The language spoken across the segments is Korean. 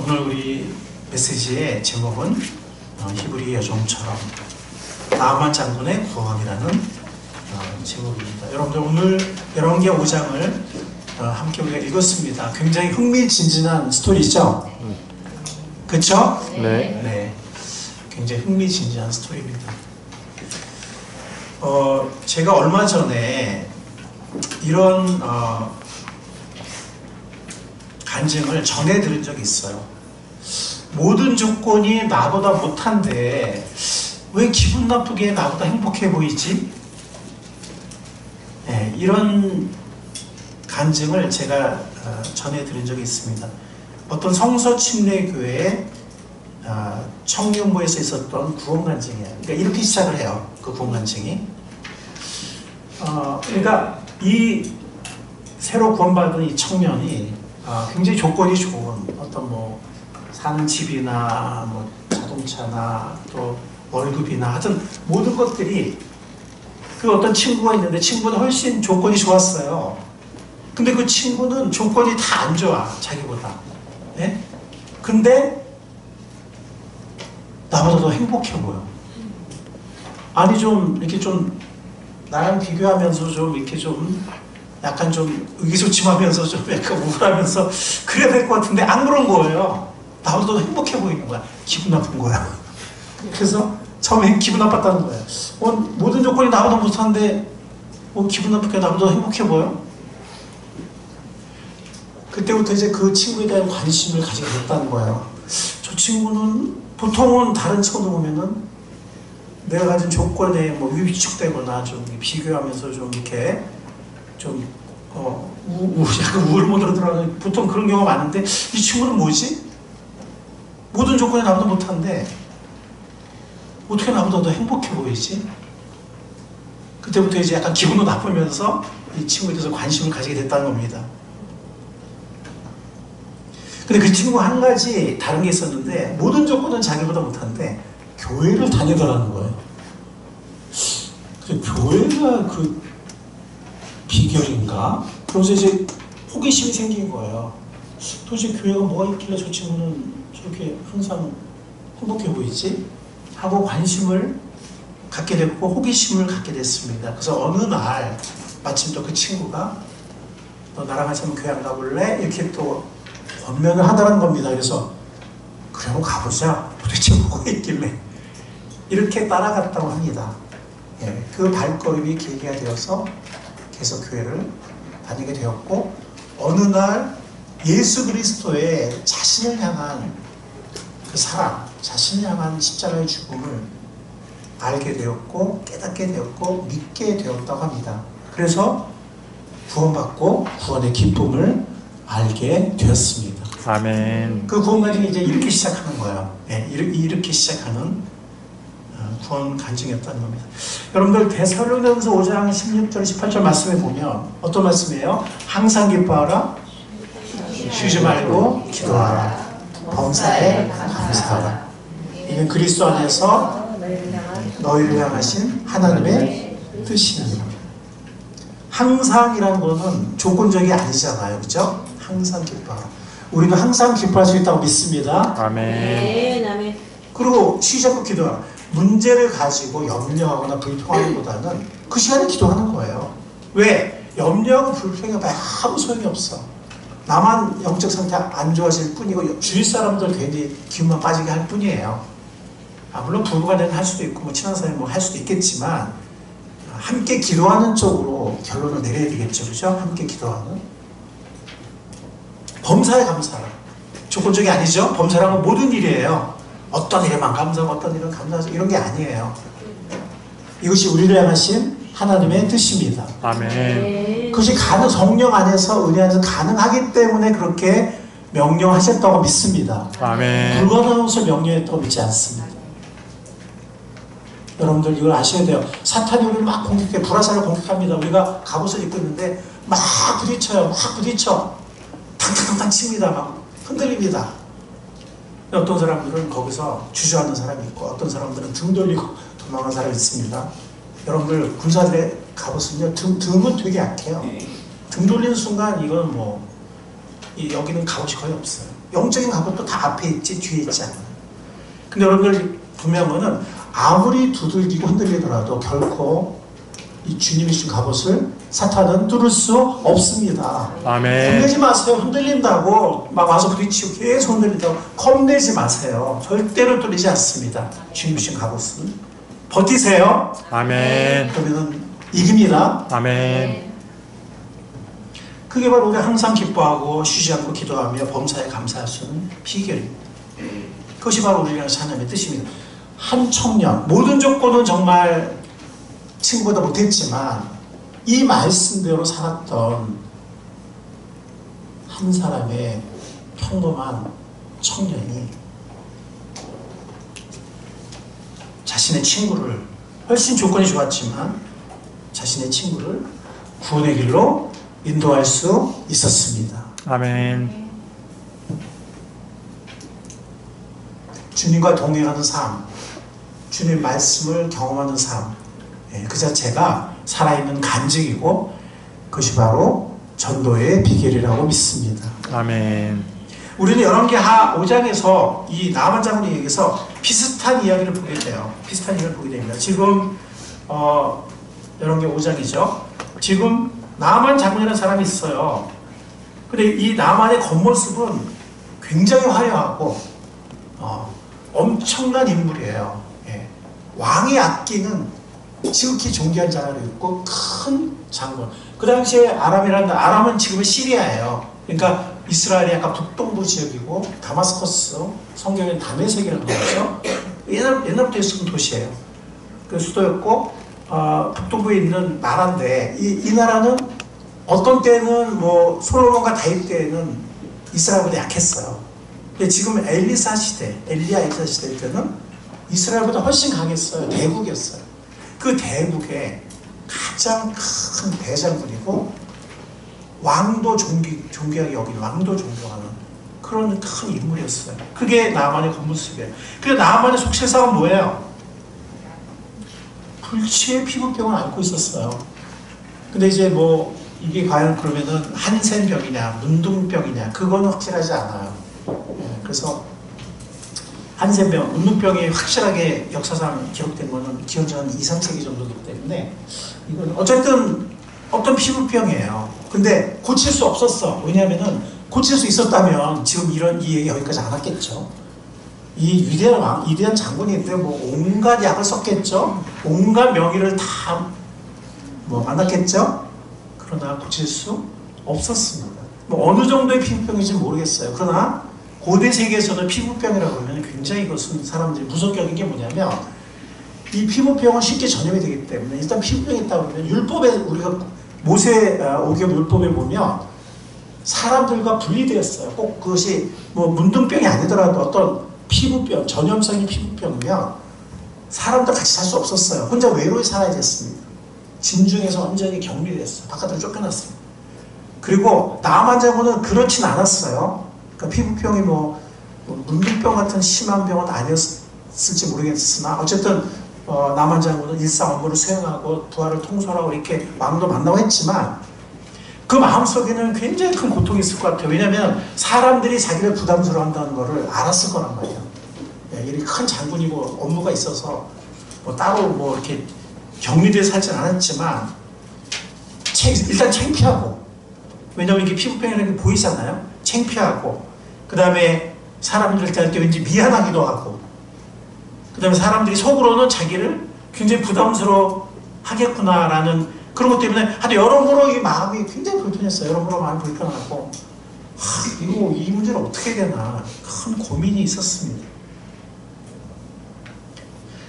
오늘 우리 메시지의 제목은 히브리 여종처럼 나아만 장군의 구원이라는 제목입니다. 여러분들 오늘 열왕기하 5장을 함께 우리가 읽었습니다. 굉장히 흥미진진한 스토리죠? 그렇죠? 네. 굉장히 흥미진진한 스토리입니다. 제가 얼마 전에 이런 간증을 전해 들은 적이 있어요. 모든 조건이 나보다 못한데 왜 기분 나쁘게 나보다 행복해 보이지? 네, 이런 간증을 제가 전해 들은 적이 있습니다. 어떤 성서침례교회 청년부에서 있었던 구원 간증이에요. 그러니까 이렇게 시작을 해요. 그 구원 간증이. 그러니까 이 새로 구원받은 이 청년이 굉장히 조건이 좋은 어떤 뭐 사는 집이나 뭐 자동차나 또 월급이나 하여튼 모든 것들이 그 어떤 친구가 있는데 친구는 훨씬 조건이 좋았어요. 근데 그 친구는 조건이 다 안 좋아, 자기보다. 네? 근데 나보다 더 행복해 보여. 아니 좀 이렇게 좀 나랑 비교하면서 좀 이렇게 좀 약간 좀 의기소침하면서 좀 약간 우울하면서 그래야 될 것 같은데 안 그런 거예요. 나보다 더 행복해 보이는 거야. 기분 나쁜 거야. 그래서 처음에 기분 나빴다는 거예요. 모든 조건이 나보다 못한데 기분 나쁘게 나보다 더 행복해 보여? 그때부터 이제 그 친구에 대한 관심을 가지게 됐다는 거예요. 저 친구는 보통은 다른 친구들 보면은 내가 가진 조건에 뭐 위축되거나 좀 비교하면서 좀 이렇게 좀 약간 우울 모드로 들어가는 보통 그런 경우가 많은데 이 친구는 뭐지? 모든 조건이 나보다 못한데 어떻게 나보다 더 행복해 보이지? 그때부터 이제 약간 기분도 나쁘면서 이 친구에 대해서 관심을 가지게 됐다는 겁니다. 근데 그 친구가 한 가지 다른 게 있었는데 모든 조건은 자기보다 못한데 교회를 다니더라는 거예요. 그래서 교회가 그 비결인가? 그러면서 이제 호기심이 생긴 거예요. 도대체 교회가 뭐가 있길래 저 친구는 저렇게 항상 행복해 보이지? 하고 관심을 갖게 됐고 호기심을 갖게 됐습니다. 그래서 어느 날 마침 또 그 친구가 너 나랑 같이 한번 교회 안 가볼래? 이렇게 또 권면을 하더라는 겁니다. 그래서 그래 한번 가보자. 도대체 뭐가 있길래 이렇게 따라갔다고 합니다. 예, 그 발걸음이 계기가 되어서 계속 교회를 다니게 되었고 어느 날 예수 그리스도의 자신을 향한 그 사랑, 자신을 향한 십자가의 죽음을 알게 되었고 깨닫게 되었고 믿게 되었다고 합니다. 그래서 구원받고 구원의 기쁨을 알게 되었습니다. 아멘. 그 구원 간증이 이제 이렇게 시작하는 거예요. 네, 이렇게 시작하는 구원 간증이었다는 겁니다. 여러분들 데살로니가서 5장 16절 18절 말씀에 보면 어떤 말씀이에요? 항상 기뻐하라, 쉬지 말고 기도하라, 범사에 감사하라. 이는 그리스도 안에서 너희를 향하신 하나님의 뜻이니라. 항상이라는 거는 조건적이 아니잖아요. 그렇죠? 항상 기뻐하라. 우리는 항상 기뻐할 수 있다고 믿습니다. 아멘. 그리고 쉬지 않고 기도하라. 문제를 가지고 염려하거나 불평하는 것보다는 그 시간에 기도하는 거예요. 왜? 염려하고 불평하면 아무 소용이 없어. 나만 영적 상태 안 좋아질 뿐이고 주위 사람들 괜히 기운만 빠지게 할 뿐이에요. 물론 부부간에는 할 수도 있고 뭐 친한 사람이 뭐 할 수도 있겠지만 함께 기도하는 쪽으로 결론을 내려야 되겠죠. 그죠? 함께 기도하는. 범사에 감사하라. 조건적이 아니죠. 범사라는 건 모든 일이에요. 어떤 일에만 감사하고 어떤 일은 감사하고 이런 게 아니에요. 이것이 우리를 향하신 하나님의 뜻입니다. 아멘. 그것이 성령 안에서 은혜 안에서 가능하기 때문에 그렇게 명령하셨다고 믿습니다. 아멘. 불가능한 것을 명령했다고 믿지 않습니다. 여러분들 이걸 아셔야 돼요. 사탄이 우리를 막 공격해 불화살을 공격합니다. 우리가 갑옷을 입고 있는데 막 부딪혀 탕탕탕탕 칩니다. 막 흔들립니다. 어떤 사람들은 거기서 주저하는 사람이 있고 어떤 사람들은 등 돌리고 도망가는 사람이 있습니다. 여러분들 군사들의 갑옷은요 등은 되게 약해요. 등 돌리는 순간 이건 뭐 여기는 갑옷이 거의 없어요. 영적인 갑옷도 다 앞에 있지 뒤에 있지 않아요. 근데 여러분들 분명한 거는 아무리 두들기고 흔들리더라도 결코 이 주님이 주신 갑옷을 사탄은 뚫을 수 없습니다. 아멘. 겁내지 마세요. 흔들린다고 막 와서 부딪히고 계속 흔들린다고 겁내지 마세요. 절대로 뚫리지 않습니다. 주님 주신 갑옷은. 버티세요. 아멘. 그러면 이깁니다. 아멘. 그게 바로 우리 항상 기뻐하고 쉬지 않고 기도하며 범사에 감사할 수 있는 비결입니다. 그것이 바로 우리랑 하나님의 뜻입니다. 한 청년, 모든 조건은 정말 친구보다 못했지만 이 말씀대로 살았던 한 사람의 평범한 청년이 자신의 친구를, 훨씬 조건이 좋았지만 자신의 친구를 구원의 길로 인도할 수 있었습니다. 아멘. 주님과 동행하는 삶, 주님 말씀을 경험하는 삶, 그 자체가 살아있는 간증이고 그것이 바로 전도의 비결이라고 믿습니다. 아멘. 우리는 열왕기하 5장에서 이 나만 장군에게서 비슷한 이야기를 보게 돼요. 비슷한 이야기를 보게 됩니다. 지금 열왕기 5장이죠. 지금 나만 장군이라는 사람이 있어요. 근데 이 나만의 겉모습은 굉장히 화려하고 엄청난 인물이에요. 예. 왕이 아끼는 지극히 존귀한 자가로 있고 큰 장군. 그 당시에 아람은 지금은 시리아예요. 그러니까 이스라엘이 약간 북동부 지역이고 다마스커스, 성경에는 다메섹이라는 거죠. 옛날부터 있었던 도시예요. 그 수도였고 북동부에 있는 나라인데 이 나라는 어떤 때는 뭐 솔로몬과 다윗 때는 이스라엘보다 약했어요. 근데 지금 엘리야 시대 때는 이스라엘보다 훨씬 강했어요. 대국이었어요. 그 대국의 가장 큰 대장군이고 왕도 존귀하게 여기는 왕도 존경하는 그런 큰 인물이었어요. 그게 나만의 겉모습이에요. 그래 나만의 속세상은 뭐예요? 불치의 피부병을 앓고 있었어요. 근데 이제 뭐 이게 과연 그러면은 한센병이냐 문둥병이냐 그거는 확실하지 않아요. 그래서 한센병, 문둥병이 확실하게 역사상 기록된 거는 기원전 2, 3세기 정도이기 때문에 이건 어쨌든 어떤 피부병이에요. 근데 고칠 수 없었어. 왜냐하면은 고칠 수 있었다면 지금 이 얘기 여기까지 안 왔겠죠. 이 위대한 장군인데 뭐 온갖 약을 썼겠죠. 온갖 명의를 다 뭐 만났겠죠. 그러나 고칠 수 없었습니다. 뭐 어느 정도의 피부병인지 모르겠어요. 그러나 고대 세계에서는 피부병이라고 하면 굉장히 이것은 사람들이 무섭게 여긴 게 뭐냐면 이 피부병은 쉽게 전염이 되기 때문에 일단 피부병이 있다고 하면 율법에 우리가 모세 오경 율법에 보면 사람들과 분리되었어요. 꼭 그것이 뭐 문둥병이 아니더라도 어떤 피부병, 전염성인 피부병이면 사람들 같이 살 수 없었어요. 혼자 외로이 살아야 됐습니다. 진중에서 완전히 격리됐어요. 바깥으로 쫓겨났습니다. 그리고 나만 장군은 그렇진 않았어요. 그러니까 피부병이 뭐 문둥병 같은 심한 병은 아니었을지 모르겠으나 어쨌든 나만 장군은 일상 업무를 수행하고 부하를 통솔하고 이렇게 왕도 만나고 했지만 그 마음속에는 굉장히 큰 고통이 있을 것 같아요. 왜냐하면 사람들이 자기를 부담스러워한다는 것을 알았을 거란 말이에요. 이 큰 장군이고 업무가 있어서 뭐 따로 뭐 이렇게 격리돼 살진 않았지만 일단 창피하고 왜냐하면 이게 피부병이라는 게 보이잖아요. 창피하고 그 다음에 사람들한테 할 때 왠지 미안하기도 하고 그 다음에 사람들이 속으로는 자기를 굉장히 부담스러워 하겠구나라는 그런 것 때문에 하여튼 여러모로 이 마음이 굉장히 불편했어요. 여러모로 마음이 불편하고 이거 이 문제를 어떻게 해야 되나 큰 고민이 있었습니다.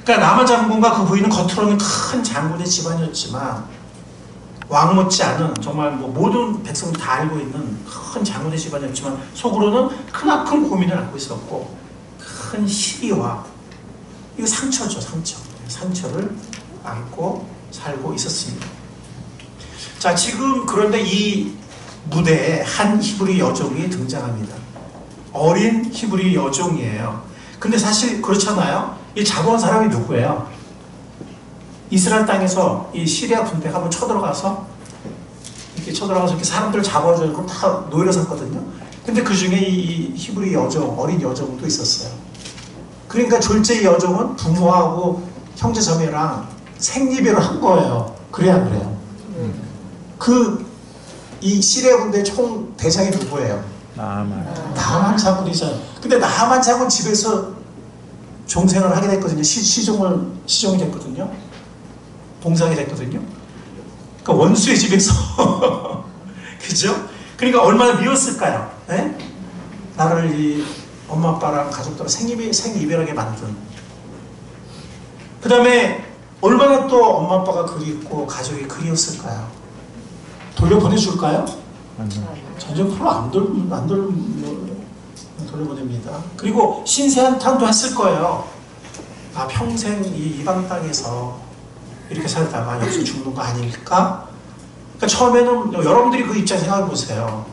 그러니까 나만 장군과 그 부인은 겉으로는 큰 장군의 집안이었지만 왕 못지않은 정말 뭐 모든 백성들 다 알고 있는 큰 장군의 집안이었지만 속으로는 크나큰 고민을 안고 있었고 큰 시기와 이거 상처죠. 상처를 안고 살고 있었습니다. 자 지금 그런데 이 무대에 한 히브리 여종이 등장합니다. 어린 히브리 여종이에요. 근데 사실 그렇잖아요. 이 잡아온 사람이 누구예요? 이스라엘 땅에서 이 시리아 군대가 한번 이렇게 사람들을 잡아줘요. 그럼 다 노예로 샀거든요. 근데 그 중에 이 히브리 여종, 어린 여종도 있었어요. 그러니까 졸제 여종은 부모하고 형제 자매랑 생리배를 한 거예요. 그래야 안 그래요? 이 시리아 군대 총 대장이 누구예요? 나하만 장군이잖아요. 근데 나하만 장군 집에서 종생을 하게 됐거든요. 시종이 됐거든요. 봉상이 됐거든요. 그러니까 원수의 집에서 그죠? 그러니까 얼마나 미웠을까요? 네? 나를 이 엄마 아빠랑 가족들을 생이별하게 만든. 그 다음에 얼마나 또 엄마 아빠가 그립고 가족이 그리웠을까요? 돌려보내줄까요? 전쟁 프로 안 돌려보냅니다. 그리고 신세한탄도 했을 거예요. 아, 평생 이 이방 땅에서 이렇게 살다가 여기서 죽는 거 아닐까? 그러니까 처음에는 여러분들이 그 입장 생각해 보세요.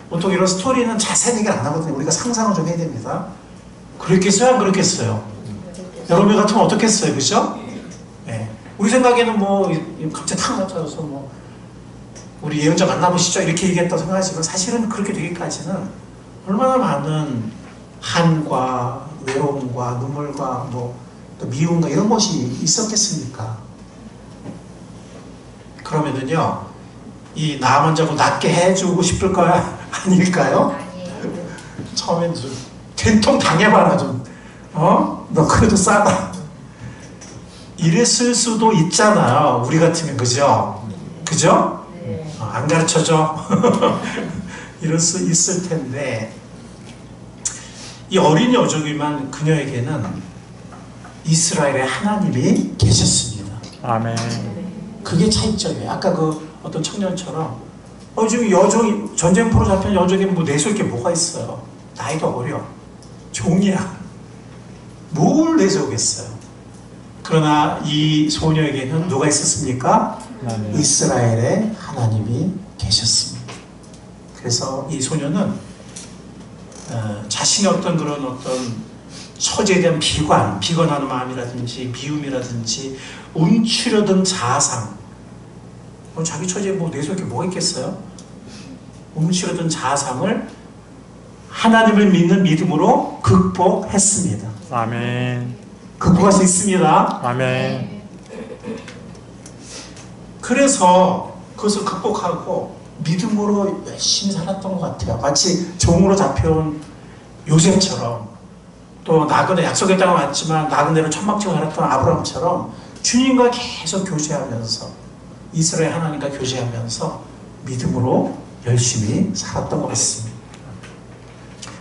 보통 이런 스토리는 자세한 얘기를 안 하거든요. 우리가 상상을 좀 해야 됩니다. 그랬겠어요? 안 그랬겠어요? 여러분 같으면 어떻겠어요? 그죠? 네. 우리 생각에는 뭐 갑자기 탁 맞춰서 뭐 우리 예언자 만나보시죠 이렇게 얘기했다고 생각하지만 사실은 그렇게 되기까지는 얼마나 많은 한과 외로움과 눈물과 뭐 또 미움과 이런 것이 있었겠습니까? 그러면은요 이 나만 자꾸 낫게 해주고 싶을까요? 아닐까요? 처음엔 좀 된통 당해봐라 좀 너 그래도 싸다 이랬을 수도 있잖아요. 우리 같으면 그죠? 그죠? 안 가르쳐줘 이럴 수 있을 텐데 이 어린 여종이만 그녀에게는 이스라엘의 하나님이 계셨습니다. 아멘. 그게 차이점이에요. 아까 그 어떤 청년처럼 지금 여종이 전쟁포로 잡힌 여종이 뭐 내세울 게 뭐가 있어요. 나이도 어려 종이야. 뭘 내세우겠어요. 그러나 이 소녀에게는 누가 있었습니까? 이스라엘의 하나님이 계셨습니다. 그래서 이 소녀는 자신의 어떤 그런 어떤 처지에 대한 비관하는 마음이라든지 미움이라든지 움츠려든 자아상 자기 처지에 뭐 내세울 게 뭐가 있겠어요? 움츠려든 자아상을 하나님을 믿는 믿음으로 극복했습니다. 아멘. 극복할 수 있습니다. 아멘. 그래서 그것을 극복하고 믿음으로 열심히 살았던 것 같아요. 마치 종으로 잡혀온 요셉처럼 또 나그네 약속의 땅에 왔지만 나그네로 천막지고 살았던 아브라함처럼 주님과 계속 교제하면서 이스라엘 하나님과 교제하면서 믿음으로 열심히 살았던 것 같습니다.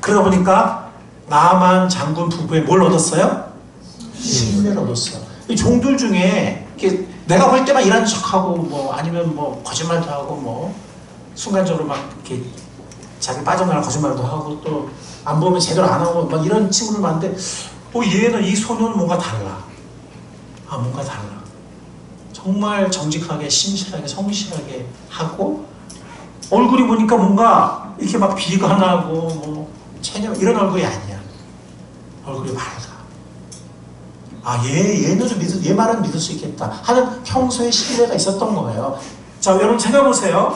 그러다 보니까 나만 장군 부부에 뭘 얻었어요? 신뢰를 얻었어요. 이 종들 중에 이렇게 내가 볼 때만 일하는 척하고 뭐 아니면 뭐 거짓말도 하고 뭐 순간적으로 막 이렇게 자기 빠져나갈 거짓말도 하고 또 안 보면 제대로 안 하고 막 이런 친구들 많은데 얘는 이 소녀는 뭔가 달라. 뭔가 달라. 정말 정직하게 신실하게 성실하게 하고 얼굴이 보니까 뭔가 이렇게 막 비관하고 뭐 체념 이런 얼굴이 아니야. 얼굴이 밝아. 얘는 좀 얘 말은 믿을 수 있겠다 하는 평소에 신뢰가 있었던 거예요. 자, 여러분 생각해보세요.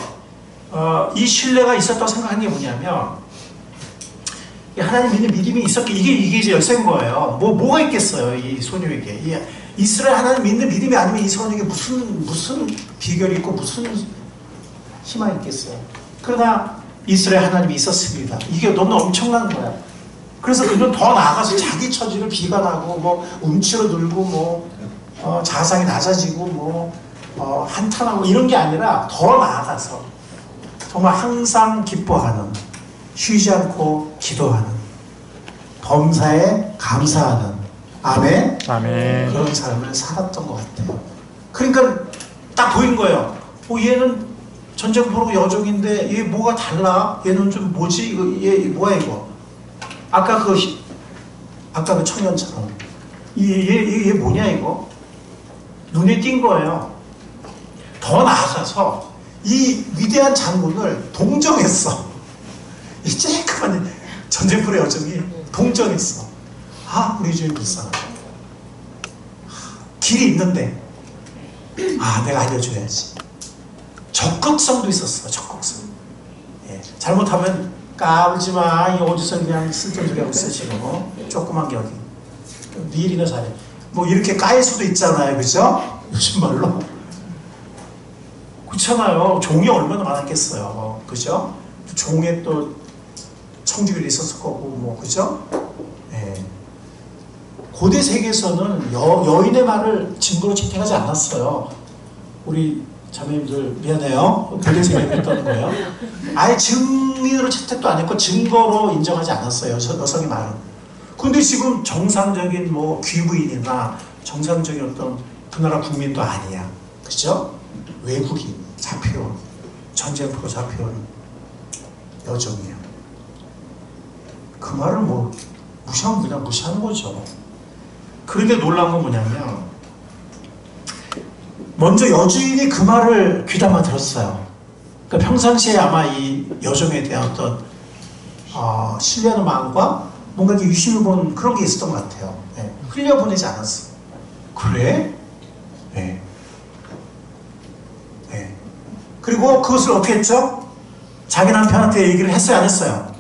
이 신뢰가 있었다고 생각한 게 뭐냐면 하나님 믿는 믿음이 있었기 이게 이제 열쇠인 거예요. 뭐가 있겠어요 이 소녀에게. 이스라엘 하나님 믿는 믿음이 아니면 이 소녀에게 무슨 비결이 있고 무슨 희망이 있겠어요. 그러나 이스라엘 하나님이 있었습니다. 이게 너무 엄청난 거야. 그래서 그는 더 나아가서 자기 처지를 비관하고 뭐 움츠러들고 뭐 자상이 낮아지고 뭐 한탄하고 이런 게 아니라 더 나아가서 정말 항상 기뻐하는 쉬지 않고 기도하는 범사에 감사하는 아멘. 아멘. 그런 삶을 살았던 것 같아요. 그러니까 딱 보인 거예요. 얘는 전쟁포로 여종인데 얘 뭐가 달라? 얘는 좀 뭐지? 얘 뭐야 이거? 아까 그 청년처럼 얘 뭐냐 이거? 눈에 띈 거예요. 더 나아가서 이 위대한 장군을 동정했어. 이 쬐끄만 전쟁포로 여종이 동정했어. 우리 주인 불쌍하다. 길이 있는데 내가 알려줘야지. 적극성도 있었어. 적극성. 잘못하면 까불지 마. 이 어디서 그냥 쓸데없는 소리 하고 있어 지금. 조그만 게 어디. 네 일이나 잘해. 뭐 이렇게 까일 수도 있잖아요. 그죠? 요즘 말로. 그렇잖아요. 종이 얼마나 많았겠어요. 그죠? 종에 또 청주율이 있었을 거고 뭐 그죠? 예. 고대 세계에서는 여인의 말을 증거로 채택하지 않았어요. 우리 자매님들 미안해요. 고대 세계에 했던 거예요. 아예 증인으로 채택도 안 했고 증거로 인정하지 않았어요. 여성의 말은. 근데 지금 정상적인 뭐 귀부인이나 정상적인 어떤 그 나라 국민도 아니야. 그죠? 외국인 잡혀온 전쟁터로 잡혀온 여종이야. 그 말을 뭐 무시하면 그냥 무시하는 거죠. 그런데 놀라운 건 뭐냐면 먼저 여주인이 그 말을 귀담아 들었어요. 그러니까 평상시에 아마 이 여종에 대한 어떤 신뢰하는 마음과 뭔가 이렇게 유심히 본 그런 게 있었던 것 같아요. 네. 흘려보내지 않았어. 그래? 네. 네. 그리고 그것을 어떻게 했죠? 자기 남편한테 얘기를 했어요, 안 했어요?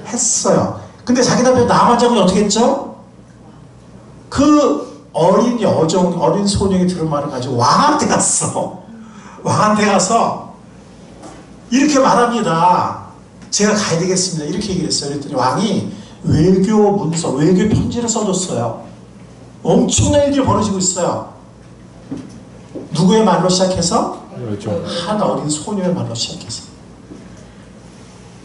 했어요. 근데 자기 남편 나만 잡으면 어떻게 했죠? 그 어린 여종, 어린 소녀이 들은 말을 가지고 왕한테 갔어. 왕한테 가서 이렇게 말합니다. 제가 가야 되겠습니다. 이렇게 얘기를 했어요. 그랬더니 왕이 외교 문서, 외교 편지를 써줬어요. 엄청난 일들이 벌어지고 있어요. 누구의 말로 시작해서? 한 어린 소녀의 말로 시작해서.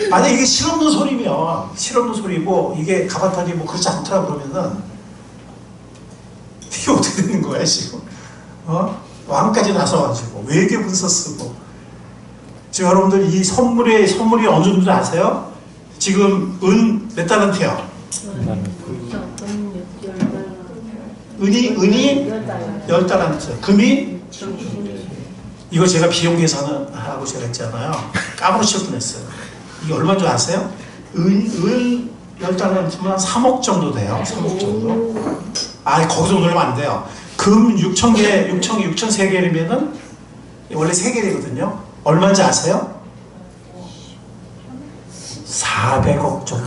만약 이게 실없는 소리면, 실없는 소리고, 이게 가바타리 뭐 그렇지 않더라 그러면은, 이게 어떻게 되는 거야, 지금? 왕까지 나서가지고, 외교 문서 쓰고. 지금 여러분들 이 선물이 어느 정도 아세요? 지금 은 몇 달란트요? 은이 10달란트. 금이? 이거 제가 비용 계산을 하고 제가 했잖아요. 까무러칠 뻔했어요. 이게 얼마인 줄 아세요? 은 10달란트면 한 3억 정도 돼요. 3억 정도. 거기서 놀면 안 돼요. 금 6,000개, 6,003개면은 원래 3개이거든요. 얼마인지 아세요? 400억 정도.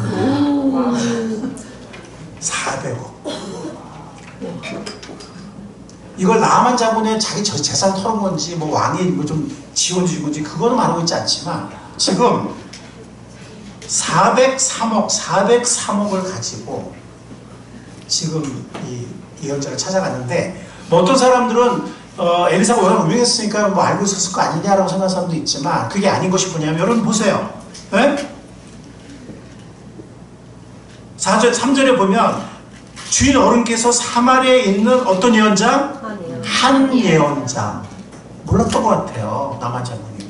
400억. 이걸 나만 자본에 자기 재산 털은 건지, 뭐 왕이 뭐 좀 지원 주는 건지, 그거는 말하고 있지 않지만, 지금 403억을 가지고 지금 이 여자를 찾아갔는데, 뭐 어떤 사람들은 엘리사가 워낙 유명했으니까 뭐 알고 있었을 거 아니냐라고 생각하는 사람도 있지만, 그게 아닌 것이 뭐냐면, 여러분 보세요. 네? 3절에 보면 주인 어른께서 사마리아에 있는 어떤 예언자? 한 예언자. 몰랐던 것 같아요. 남한 장군이.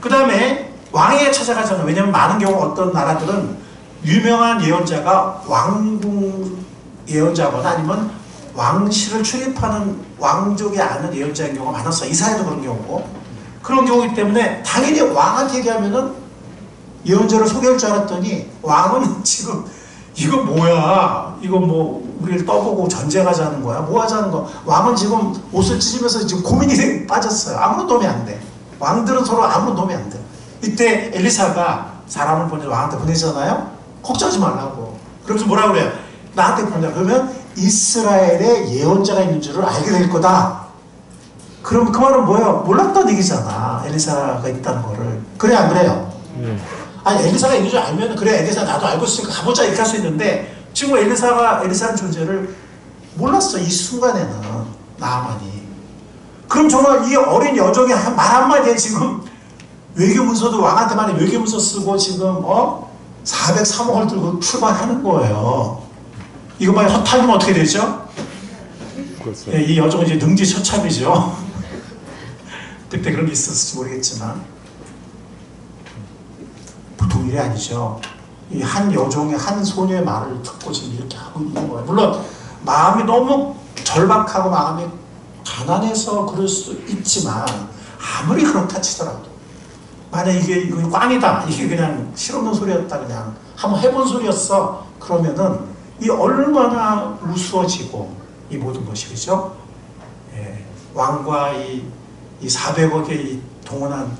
그 다음에 왕에게 찾아가잖아요. 왜냐하면 많은 경우 어떤 나라들은 유명한 예언자가 왕궁 예언자거나 아니면 왕실을 출입하는 왕족이 아는 예언자인 경우가 많았어요. 이스라엘도 그런 경우고. 그런 경우이기 때문에 당연히 왕한테 얘기하면은 예언자를 소개할 줄 알았더니 왕은 지금 이거 뭐야? 이거 뭐 우리를 떠보고 전쟁하자는 거야? 뭐 하자는 거? 왕은 지금 옷을 찢으면서 지금 고민이 빠졌어요. 아무런 도움이 안 돼. 왕들은 서로 아무런 도움이 안 돼. 이때 엘리사가 사람을 왕한테 보내잖아요. 걱정하지 말라고. 그러면서 뭐라 그래요? 나한테 보내. 그러면 이스라엘에 예언자가 있는 줄을 알게 될 거다. 그럼 그 말은 뭐예요? 몰랐던 얘기잖아. 엘리사가 있다는 거를. 그래 안 그래요? 아니 엘리사가 있는 줄 알면 그래 엘리사 나도 알고 있으니까 가보자 이렇게 할 수 있는데, 지금 엘리사는 존재를 몰랐어. 이 순간에는 나아만이. 그럼 정말 이 어린 여종이 말 한마디에 지금 외교문서도 왕한테 많이 외교문서 쓰고 지금 403억을 들고 출발하는 거예요. 이거 만약 허탈하면 어떻게 되죠? 예, 이 여종은 이제 능지처참이죠. 그때 그런 게 있었을지 모르겠지만 보통 일이 아니죠. 이 한 여종의 한 소녀의 말을 듣고 지금 이렇게 하고 있는 거예요. 물론 마음이 너무 절박하고 마음이 가난해서 그럴 수 있지만, 아무리 그렇다 치더라도 만약 이거 꽝이다, 이게 그냥 실없는 소리였다, 그냥 한번 해본 소리였어, 그러면은 이 얼마나 우스워지고 이 모든 것이, 그죠? 예, 왕과 이 400억의 이 동원한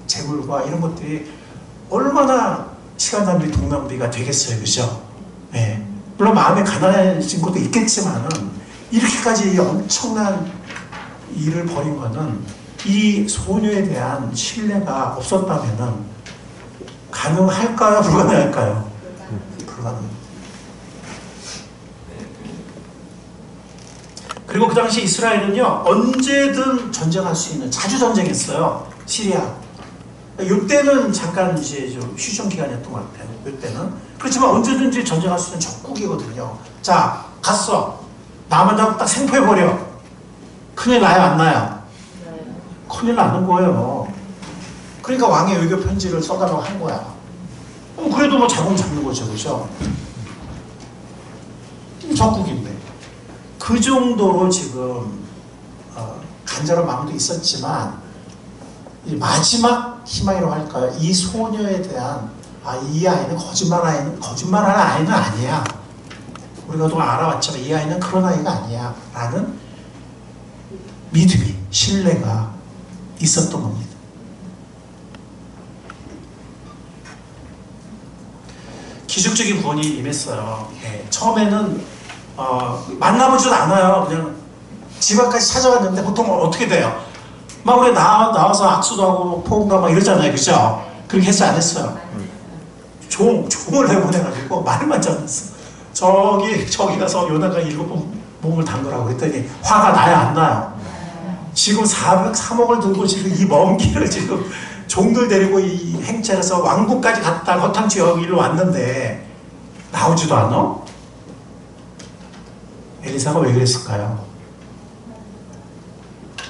재물과 이런 것들이 얼마나 시간 낭비, 돈 낭비가 되겠어요, 그죠? 예. 물론 마음에 가난해진 것도 있겠지만은 이렇게까지 엄청난 일을 벌인 거는 이 소녀에 대한 신뢰가 없었다면은 가능할까요, 불가능할까요? 불가능. 그리고 그 당시 이스라엘은요, 언제든 전쟁할 수 있는, 자주 전쟁했어요. 시리아. 이때는 잠깐 이제 좀 휴전 기간이었던 것 같아요. 이때는. 그렇지만 언제든지 전쟁할 수 있는 적국이거든요. 자, 갔어. 남한다고 딱 생포해버려. 큰일 나요, 안 나요? 큰일 나는 거예요. 그러니까 왕의 외교 편지를 써달라고 한 거야. 그래도 뭐 자공 잡는 거죠, 그죠? 적국인데. 그 정도로 지금 간절한 마음도 있었지만 이 마지막 희망이라고 할까요? 이 소녀에 대한 이 아이는 거짓말하는 아이는 아니야. 우리가 그동안 알아왔지만 이 아이는 그런 아이가 아니야 라는 믿음이, 신뢰가 있었던 겁니다. 기적적인 구원이 임했어요. 네. 처음에는 만나보지도 않아요. 그냥 집 앞까지 찾아왔는데 보통 어떻게 돼요? 막 우리 나와서 악수도 하고 포옹도 하고 막 이러잖아요, 그죠? 그렇게 했어요, 안 했어요? 종을 내보내가지고 말만 전했어. 저기 가서 요나가 7번 몸을 담그라고 그랬더니 화가 나요, 안 나요? 지금 3억을 들고 지금 이 먼 길을 지금 종들 데리고 이 행차해서 왕국까지 갔다 허탕치 여기로 왔는데 나오지도 않아? 엘리사가 왜 그랬을까요?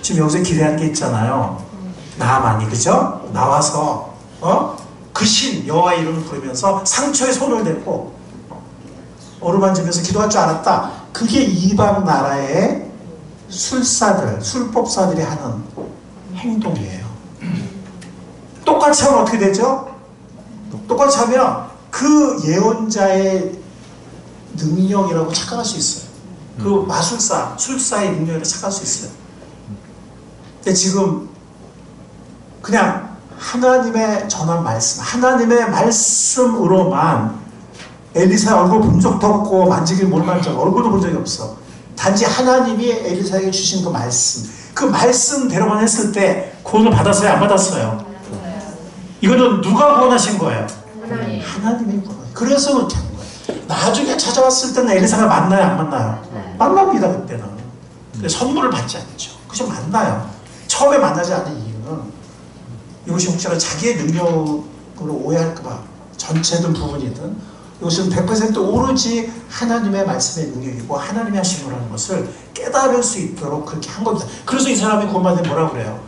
지금 여기서 기대한 게 있잖아요. 나만이, 그죠? 나와서 그 신 여호와 이름을 부르면서 상처에 손을 대고 어루만지면서 기도할 줄 알았다. 그게 이방 나라의 술법사들이 하는 행동이에요. 똑같이 하면 어떻게 되죠? 똑같이 하면 그 예언자의 능력이라고 착각할 수 있어요. 그 술사의 능력이라고 착각할 수 있어요. 근데 지금 그냥 하나님의 전한 말씀, 하나님의 말씀으로만 엘리사의 얼굴 본 적도 없고 만지길 못 만져 얼굴도 본 적이 없어. 단지 하나님이 엘리사에게 주신 그 말씀대로만 했을 때 구원을 받았어요, 안 받았어요? 이거는 누가 구원하신 거예요? 하나님이 구원. 그래서 그렇게 한 거예요. 나중에 찾아왔을 때는 엘리사가 만나요, 안 만나요? 만납니다, 그때는. 근데 선물을 받지 않죠. 그저 만나요. 처음에 만나지 않은 이유는 이것이 혹시나 자기의 능력으로 오해할까봐, 전체든 부분이든 이것은 100% 오로지 하나님의 말씀의 능력이고 하나님이 하신 거라는 것을 깨달을 수 있도록 그렇게 한 겁니다. 그래서 이 사람이 구원받은 뭐라고 그래요?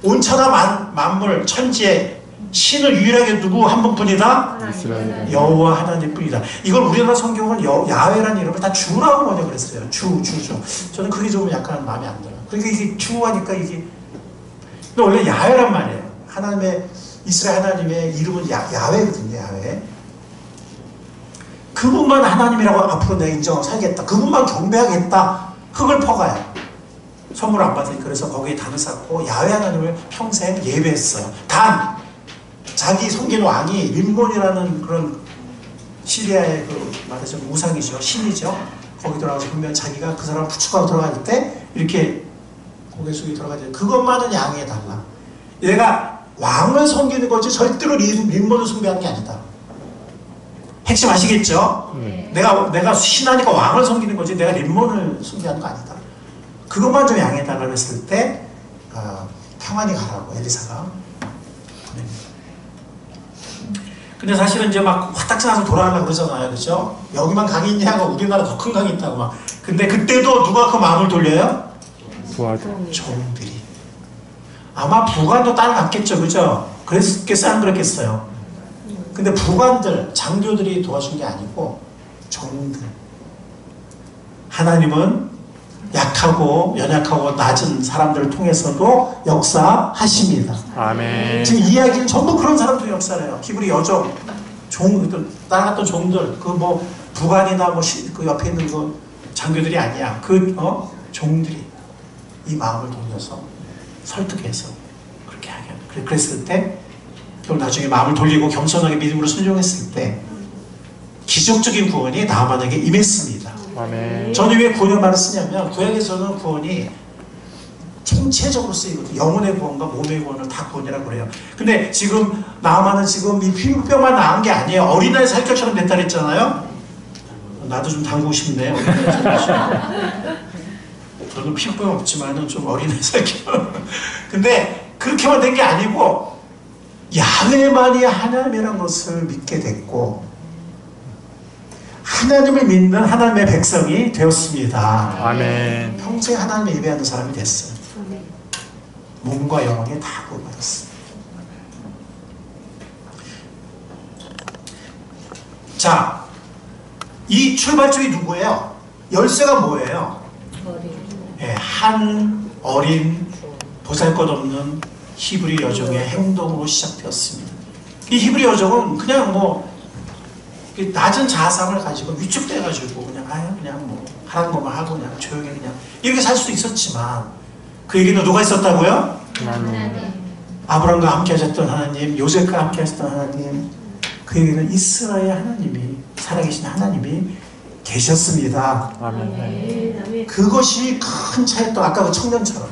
온천하 만물 천지에 신을 유일하게 누구 한 분뿐이다? 여호와 하나님뿐이다. 이걸 우리나라 성경은 야훼라는 이름을 다 주라고 먼저 그랬어요. 주. 저는 그게 좀 약간 마음에 안 들어요. 그러니까 이게 주하니까 이게 근데 원래 야훼란 말이에요. 이스라엘 하나님의 이름은 야훼거든요. 야훼. 그분만 하나님이라고 앞으로 내가 인정하고 살겠다. 그분만 경배하겠다. 흙을 퍼가요. 선물 안 받으니까. 그래서 거기에 단을 쌓고 야훼 하나님을 평생 예배했어요. 단 자기 섬긴 왕이 림몬이라는 그런 시리아의 말하자면 우상이죠. 신이죠. 거기 들어가서 분명히 자기가 그 사람을 부축하고 들어갈 때 이렇게 고개 숙이 들어가죠. 그것만은 양해해달라. 얘가 왕을 섬기는 거지 절대로 림몬을 숭배하는 게 아니다. 핵심 아시겠죠? 내가 신하니까 왕을 섬기는 거지 내가 림몬을 숭배하는 거 아니다. 그것만 좀 양해해달라고 했을 때 평안히 가라고 엘리사가. 근데 사실은 이제 막 화딱지 나서 돌아가려고 그러잖아요. 그죠? 여기만 강이 있냐 하고 우리나라 더 큰 강이 있다고 막. 근데 그때도 누가 그 마음을 돌려요? 종들이. 아마 부관도 따라갔겠죠. 그죠? 그랬겠어요? 안 그랬겠어요? 근데 부관들, 장교들이 도와준 게 아니고 종들. 하나님은 약하고 연약하고 낮은 사람들을 통해서도 역사하십니다. 아멘. 지금 이야기는 전부 그런 사람들이 역사를 해요. 히브리 여종, 따라갔던 종들, 부관이나 그 옆에 있는 그 장교들이 아니야. 종들이 이 마음을 돌려서 설득해서 그렇게 하게. 그랬을 때 그럼 나중에 마음을 돌리고 겸손하게 믿음으로 순종했을 때 기적적인 구원이 나만에게 임했습니다. 아멘. 저는 왜 구원의 말을 쓰냐면 구약에서는 구원이 총체적으로 쓰이거든요. 영혼의 구원과 몸의 구원을 다 구원이라고 그래요. 근데 지금 나만은 지금 이 피부병만 나은 게 아니에요. 어린아이 살결처럼 됐다 그랬잖아요. 나도 좀 담그고 싶네요. 저는 피부병 없지만은 좀 어린아이 살결. 근데 그렇게만 된 게 아니고 야훼만이 하나님이라는 것을 믿게 됐고 하나님을 믿는 하나님의 백성이 되었습니다. 아멘. 평생 하나님을 예배하는 사람이 됐어요. 몸과 영혼이 다 구원받았습니다. 자, 이 출발점이 누구예요? 열쇠가 뭐예요? 네, 한 어린 보잘것없는 히브리 여종의 행동으로 시작되었습니다. 이 히브리 여종은 그냥 뭐 낮은 자상을 가지고 위축돼가지고 그냥 뭐 하라는 것만 하고 그냥 조용히 그냥 이렇게 살 수도 있었지만 그에게는 누가 있었다고요? 아브라함과 함께 하셨던 하나님, 요셉과 함께 하셨던 하나님, 그에게는 이스라엘 하나님이 살아계신 하나님이 계셨습니다. 아멘. 그것이 큰 차이였던 아까 그 청년처럼.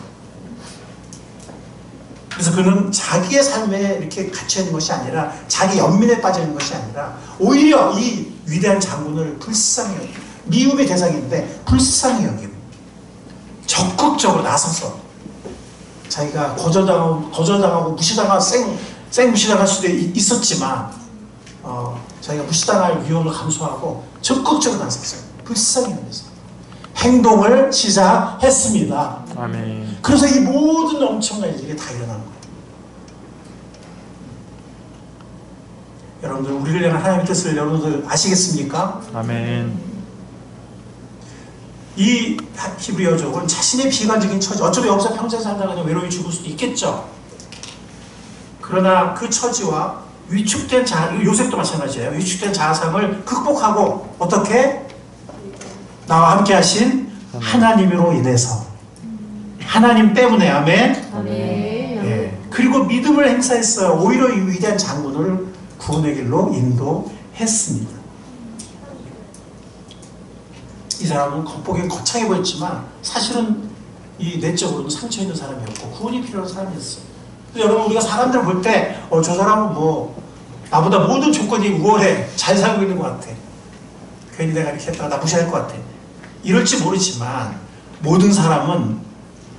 그래서 그는 자기의 삶에 이렇게 갇혀있는 것이 아니라 자기 연민에 빠져있는 것이 아니라 오히려 이 위대한 장군을 불쌍히 여기고 미움의 대상인데 불쌍히 여기고 적극적으로 나서서 자기가 거절당하고 무시당할 생 무시당할 수도 있었지만 자기가 무시당할 위험을 감수하고 적극적으로 나섰어요. 불쌍히 여기서 행동을 시작했습니다. 아멘. 그래서 이 모든 엄청난 일이 다 일어난 거예요. 여러분들 우리를 향한 하나님의 뜻을 여러분들 아시겠습니까? 아멘. 이 히브리 여종은 자신의 비관적인 처지, 어쩌면 여기서 평생 살다가 그냥 외로이 죽을 수도 있겠죠. 그러나 그 처지와 위축된 요셉도 마찬가지예요. 위축된 자아상을 극복하고 어떻게? 나와 함께 하신 하나님으로 인해서 하나님 때문에 아멘. 아멘. 예. 그리고 믿음을 행사했어요. 오히려 이 위대한 장군을 구원의 길로 인도했습니다. 이 사람은 겉보기엔 거창해 보였지만 사실은 이 내적으로는 상처 있는 사람이었고 구원이 필요한 사람이었어요. 그래서 여러분 우리가 사람들을 볼 때 저 사람은 뭐 나보다 모든 조건이 우월해 잘 살고 있는 것 같아. 괜히 내가 이렇게 했다가 나 무시할 것 같아. 이럴지 모르지만 모든 사람은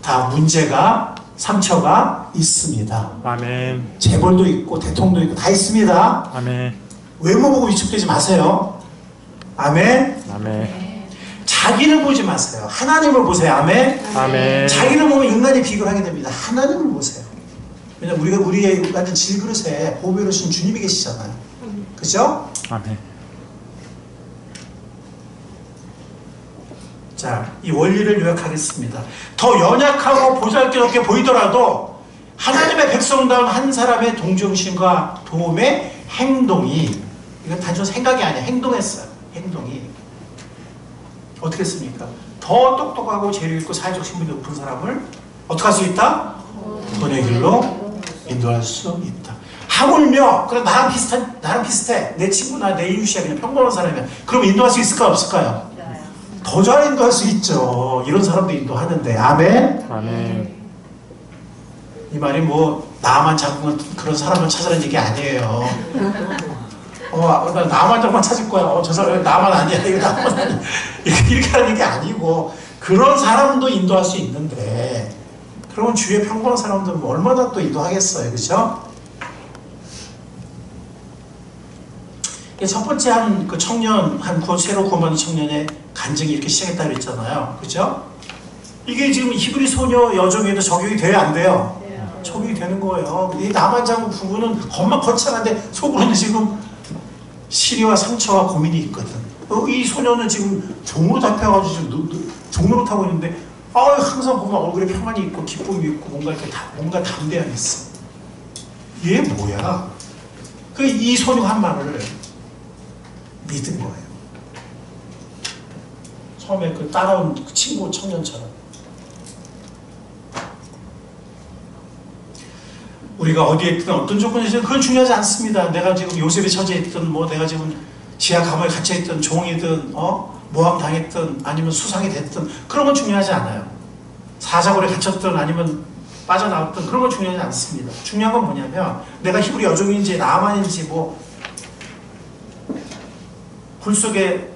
다 문제가 상처가 있습니다. 아멘. 재벌도 있고 대통령도 있고 다 있습니다. 아멘. 외모 보고 위축되지 마세요. 아멘. 아멘. 자기를 보지 마세요. 하나님을 보세요. 아멘. 아멘. 자기를 보면 인간이 비교를 하게 됩니다. 하나님을 보세요. 왜냐면 우리가 우리의 같은 질그릇에 보배로 신 주님이 계시잖아요. 그죠? 아멘. 자, 이 원리를 요약하겠습니다. 더 연약하고 보잘것없게 보이더라도 하나님의 백성다운 한 사람의 동정심과 도움의 행동이, 이건 단순 생각이 아니야. 행동했어요. 행동이 어떻게 했습니까? 더 똑똑하고 재료 있고 사회적 신분이 높은 사람을 어떻게 할 수 있다? 구원의 길로 인도할 수 있다. 하물며 그래 나랑 비슷해. 내 친구나 내 이웃이야. 그냥 평범한 사람이야. 그럼 인도할 수 있을까요? 없을까요? 더 잘 인도할 수 있죠. 이런 사람도 인도하는데. 아멘. 아멘. 이 말이 뭐 나만 장군 그런 사람을 찾으라는 얘기 아니에요. 나 나만 정말 찾을 거야. 저 사람 나만 아니야. 이거 나만 아니야. 이렇게 하는 얘기 아니고 그런 사람도 인도할 수 있는데 그러면 주위에 평범한 사람들은 뭐 얼마나 또 인도하겠어요. 그렇죠? 첫 번째 그 청년, 새로 구원받은 청년의 간증이 이렇게 시작했다고 했잖아요. 그죠? 이게 지금 히브리 소녀 여종에도 적용이 돼야 안 돼요? 적용이 되는 거예요. 이 나만 장군 부부는 겉만 거창한데 속으로는 지금 시리와 상처와 고민이 있거든. 이 소녀는 지금 종으로 잡혀가지고 지금 종으로 타고 있는데 항상 보면 얼굴에 평안이 있고 기쁨이 있고 뭔가 담대함이 있어. 얘 뭐야? 이 소녀 한 말을 믿은 거예요. 처음에 따라온 그 친구 청년처럼. 우리가 어디에 있든 어떤 조건에 있든 그건 중요하지 않습니다. 내가 지금 요셉에 처져 있든 뭐 내가 지금 지하 감옥에 갇혀 있든 종이든 모함 당했든 아니면 수상이 됐든 그런 건 중요하지 않아요. 사자굴에 갇혔든 아니면 빠져나왔든 그런 건 중요하지 않습니다. 중요한 건 뭐냐면 내가 히브리 여종인지 나만인지 뭐 굴 속에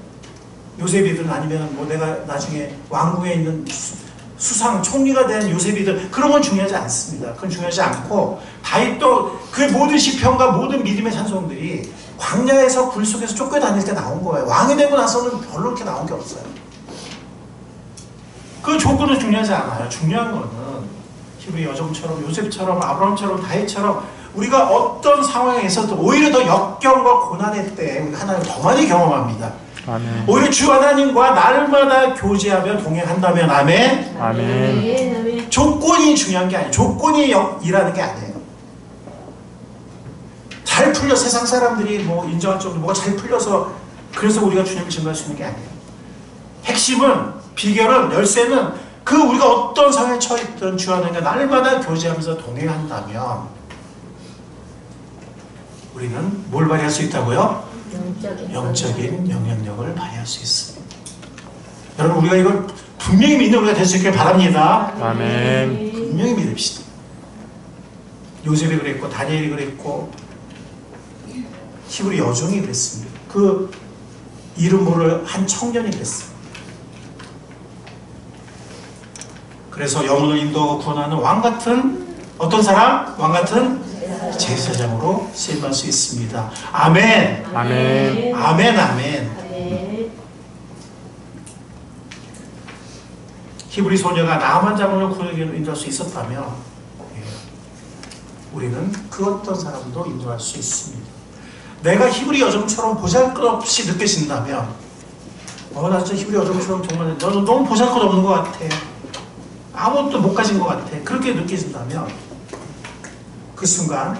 요셉이든 아니면 뭐 내가 나중에 왕궁에 있는 수상 총리가 된 요셉이든 그런 건 중요하지 않습니다. 그건 중요하지 않고 다윗도 그 모든 시편과 모든 믿음의 찬송들이 광야에서 굴 속에서 쫓겨다닐 때 나온 거예요. 왕이 되고 나서는 별로 그렇게 나온 게 없어요. 그 조건은 중요하지 않아요. 중요한 거는 히브리 여종처럼 요셉처럼 아브라함처럼 다윗처럼 우리가 어떤 상황에서도 오히려 더 역경과 고난의 때에 우리가 하나님을 더 많이 경험합니다. 아멘. 오히려 주 하나님과 날마다 교제하며 동행한다면 아멘. 아멘. 조건이 중요한 게 아니에요. 조건이 일하는 게 아니에요. 잘 풀려 세상 사람들이 뭐 인정할 정도 뭐가 잘 풀려서 그래서 우리가 주님을 증거할 수 있는 게 아니에요. 핵심은 비결은 열쇠는 그 우리가 어떤 상황에 처했든 주 하나님과 날마다 교제하면서 동행한다면 우리는 뭘 발휘할 수 있다고요? 영적인 영향력을 발휘할 수 있습니다. 여러분 우리가 이걸 분명히 믿는 우리가 될 수 있길 바랍니다. 아멘. 분명히 믿읍시다. 요셉이 그랬고 다니엘이 그랬고 히브리 여종이 그랬습니다. 그 이름 모를 한 청년이 그랬습니다. 그래서 영혼을 인도하고 구원하는 왕같은 어떤 사람? 왕같은 제사장으로 쓰임받을 수 있습니다. 아멘. 아멘. 아멘. 아멘. 히브리 소녀가 나만 장군을 구원하기로 인도할 수 있었다면 우리는 그 어떤 사람도 인도할 수 있습니다. 내가 히브리 여종처럼 보잘것없이 느껴진다면 나 진짜 히브리 여종처럼 정말 너는 너무 보잘것없는 것 같아. 아무것도 못 가진 것 같아. 그렇게 느껴진다면 그 순간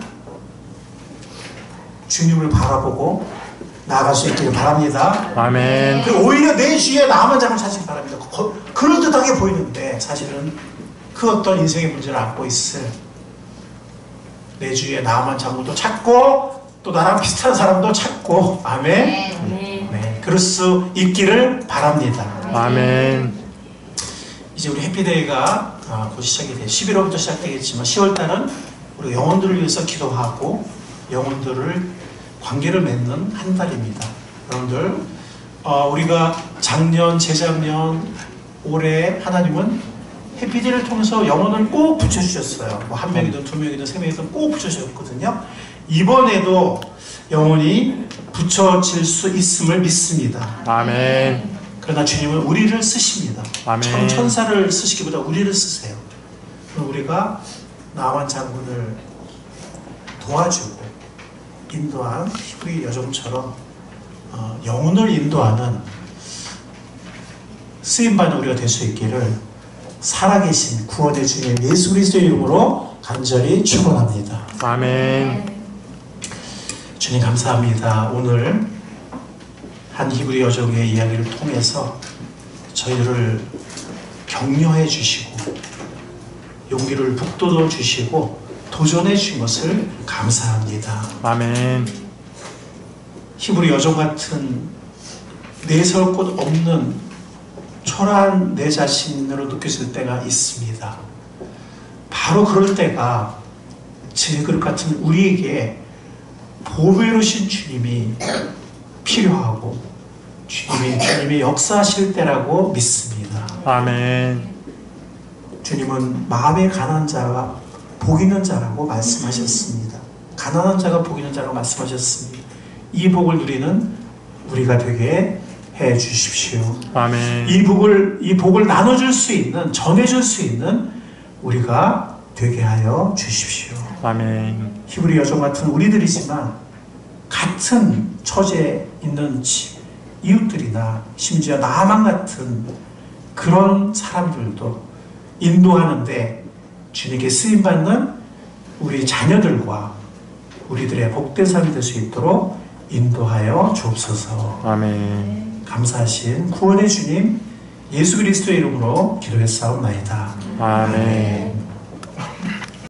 주님을 바라보고 나아갈 수 있기를 바랍니다. 아멘. 그리고 오히려 내 주위에 나만 장을 찾기 바랍니다. 그럴듯하게 보이는데 사실은 그 어떤 인생의 문제를 안고 있을 내 주위에 나만 장도 찾고 또 나랑 비슷한 사람도 찾고 아멘. 네, 그럴 수 있기를 바랍니다. 아멘. 이제 우리 해피데이가 곧 시작이 돼요. 11월부터 시작되겠지만 10월달은 우리 영혼들을 위해서 기도하고 영혼들을 관계를 맺는 한 달입니다. 여러분들 우리가 작년, 재작년, 올해 하나님은 해피데이를 통해서 영혼을 꼭 붙여주셨어요. 뭐 한 명이든 두 명이든 세 명이든 꼭 붙여주셨거든요. 이번에도 영혼이 붙여질 수 있음을 믿습니다. 아멘. 그러나 주님은 우리를 쓰십니다. 아멘. 천사를 쓰시기보다 우리를 쓰세요. 그럼 우리가 나만 장군을 도와주고 인도한 히브리 여종처럼 영혼을 인도하는 쓰임받는 우리가 될 수 있기를 살아계신 구원의 주님 예수 그리스도의 이름으로 간절히 축원합니다. 아멘. 주님 감사합니다. 오늘 한 히브리 여종의 이야기를 통해서 저희를 격려해 주시고 용기를 북돋워 주시고 도전해 주신 것을 감사합니다. 아멘. 히브리 여종 같은 내세울 곳 없는 초라한 내 자신으로 느껴질 때가 있습니다. 바로 그럴 때가 질그릇 같은 우리에게 보배로우신 주님이 필요하고 주님이 역사하실 때라고 믿습니다. 아멘. 주님은 마음에 가난한 자가 복 있는 자라고 말씀하셨습니다. 가난한 자가 복 있는 자라고 말씀하셨습니다. 이 복을 누리는 우리가 되게 해 주십시오. 아멘. 이 복을 나눠줄 수 있는, 전해줄 수 있는 우리가 되게 하여 주십시오. 아멘. 히브리 여종 같은 우리들이지만 같은 처지에 있는 이웃들이나 심지어 나만 같은 그런 사람들도 인도하는데 주님께 쓰임받는 우리 자녀들과 우리들의 복된 삶이 될 수 있도록 인도하여 주옵소서. 아멘. 감사하신 구원의 주님 예수 그리스도의 이름으로 기도했사옵나이다. 아멘.